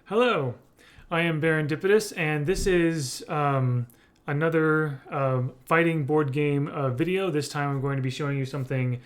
Hello, I am Barendipitous, and this is another fighting board game video. This time I'm going to be showing you something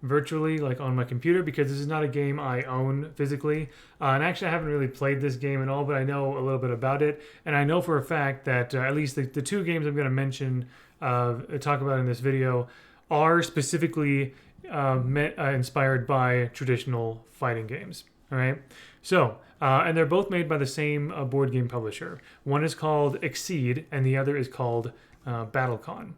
virtually, like on my computer, because this is not a game I own physically. And actually, I haven't really played this game at all, but I know a little bit about it. And I know for a fact that at least the two games I'm going to mention, talk about in this video, are specifically inspired by traditional fighting games. All right. So, and they're both made by the same board game publisher. One is called Exceed, and the other is called BattleCon.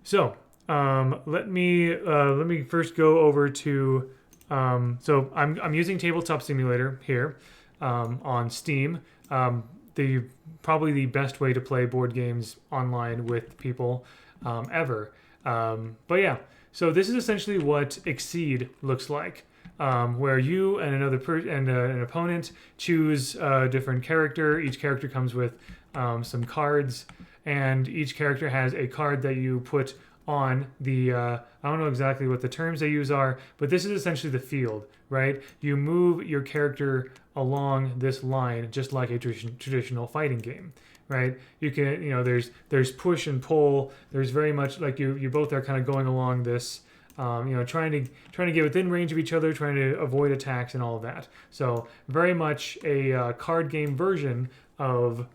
So, let me first go over to. So I'm using Tabletop Simulator here on Steam. The probably the best way to play board games online with people ever. But yeah, so this is essentially what Exceed looks like. Where you and an opponent choose a different character. Each character comes with some cards, and each character has a card that you put on the. I don't know exactly what the terms they use are, but this is essentially the field, right? You move your character along this line just like a traditional fighting game, right? You can, there's push and pull. There's very much like you both are kind of going along this. Trying to get within range of each other, trying to avoid attacks and all of that. So very much a card game version of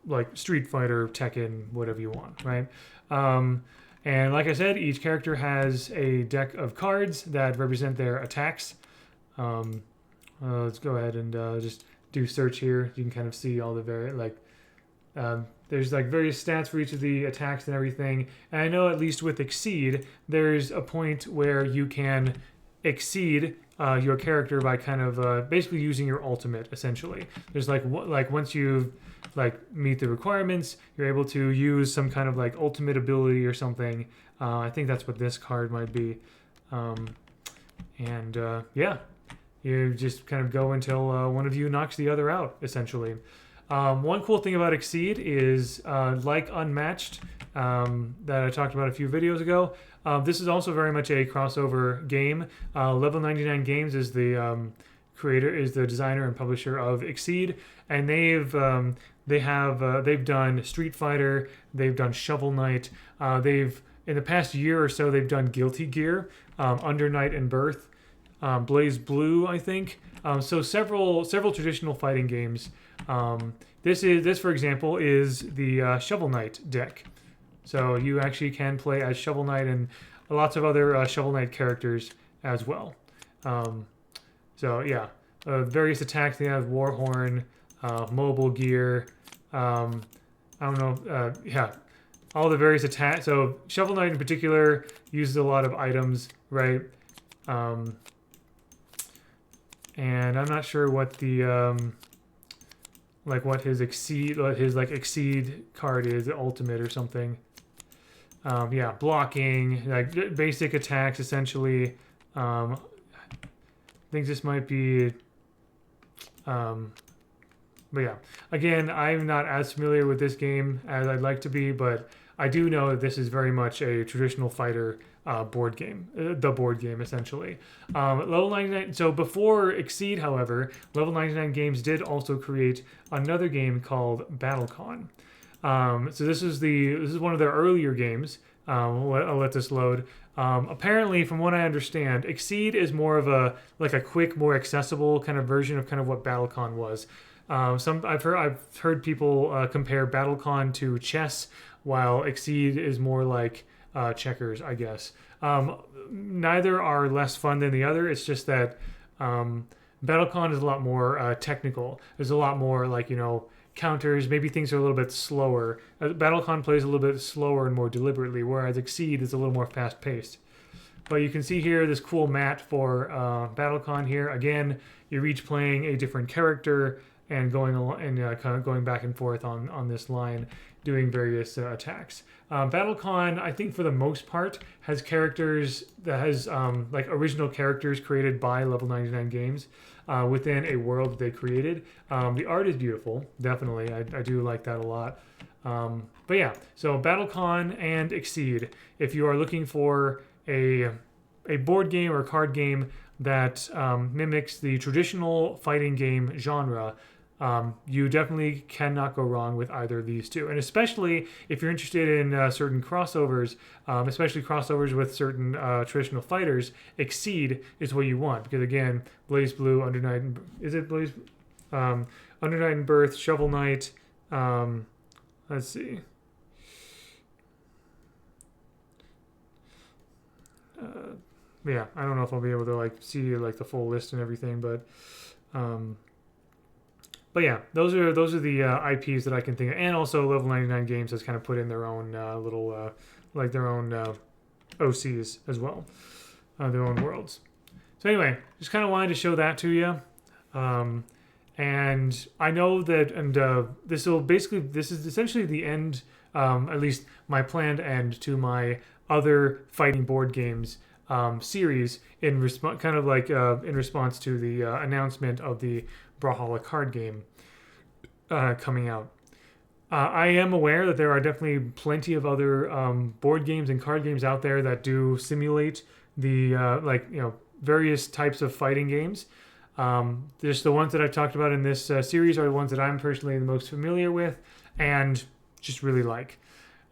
like Street Fighter, Tekken, whatever you want, right? And like I said, each character has a deck of cards that represent their attacks. Let's go ahead and just do search here. You can kind of see all the there's like various stats for each of the attacks and everything. And I know at least with Exceed, there's a point where you can exceed your character by kind of basically using your ultimate. Essentially, there's like once you meet the requirements, you're able to use some kind of like ultimate ability or something. I think that's what this card might be. Yeah, you just kind of go until one of you knocks the other out. Essentially. One cool thing about Exceed is, like Unmatched, that I talked about a few videos ago, this is also very much a crossover game. Level 99 Games is the designer and publisher of Exceed, and they've done Street Fighter, they've done Shovel Knight, in the past year or so they've done Guilty Gear, Under Night and Birth, Blaze Blue, I think. So several traditional fighting games. This for example is the Shovel Knight deck. So you actually can play as Shovel Knight and lots of other Shovel Knight characters as well. So yeah, various attacks. They have Warhorn, Mobile Gear. I don't know. Yeah, all the various attacks. So Shovel Knight in particular uses a lot of items, right? And I'm not sure what the what his Exceed card is, the ultimate or something. Yeah, blocking, like basic attacks essentially. I think this might be. But yeah, again, I'm not as familiar with this game as I'd like to be, but I do know that this is very much a traditional fighter board game, the board game essentially. Level 99. So before Exceed, however, Level 99 Games did also create another game called BattleCon. So this is one of their earlier games. I'll let this load. Apparently, from what I understand, Exceed is more of a quick, more accessible kind of version of kind of what BattleCon was. I've heard people compare BattleCon to chess, while Exceed is more like checkers, I guess. Neither are less fun than the other. It's just that BattleCon is a lot more technical. There's a lot more counters. Maybe things are a little bit slower. BattleCon plays a little bit slower and more deliberately, whereas Exceed is a little more fast-paced. But you can see here this cool mat for BattleCon here. Again, you're each playing a different character and going along and kind of going back and forth on this line, doing various attacks. BattleCon, I think for the most part, has characters that has original characters created by Level 99 Games within a world that they created. The art is beautiful, definitely. I do like that a lot. But yeah, so BattleCon and Exceed. If you are looking for a board game or card game that mimics the traditional fighting game genre, You definitely cannot go wrong with either of these two. And especially if you're interested in certain crossovers, especially crossovers with certain traditional fighters, Exceed is what you want. Because again, Blaze Blue, Under Night, is it Blaze? Under Night and Birth, Shovel Knight. Let's see. Yeah, I don't know if I'll be able to like see like the full list and everything, but yeah, those are the IPs that I can think of, and also Level 99 Games has kind of put in their own little like their own OCs as well, their own worlds. So anyway, just kind of wanted to show that to you, and I know that, and this is essentially the end, at least my planned end to my other fighting board games series in response, kind of like in response to the announcement of the Brawlhalla card game coming out. I am aware that there are definitely plenty of other board games and card games out there that do simulate the various types of fighting games. Just the ones that I've talked about in this series are the ones that I'm personally the most familiar with and just really like,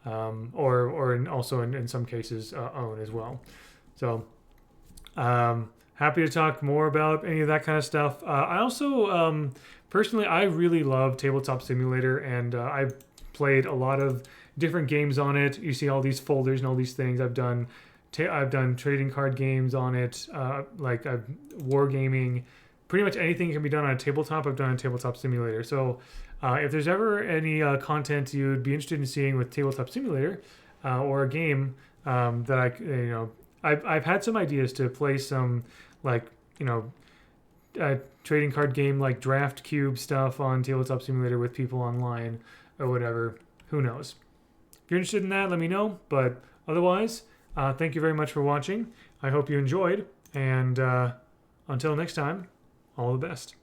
or also in some cases own as well. So happy to talk more about any of that kind of stuff. I also, personally, I really love Tabletop Simulator, and I've played a lot of different games on it. You see all these folders and all these things. I've done trading card games on it, like wargaming. Pretty much anything can be done on a tabletop, I've done on Tabletop Simulator. So if there's ever any content you'd be interested in seeing with Tabletop Simulator, or a game that I've had some ideas to play some trading card game like Draft Cube stuff on Tabletop Simulator with people online or whatever. Who knows? If you're interested in that, let me know. But otherwise, thank you very much for watching. I hope you enjoyed. And until next time, all the best.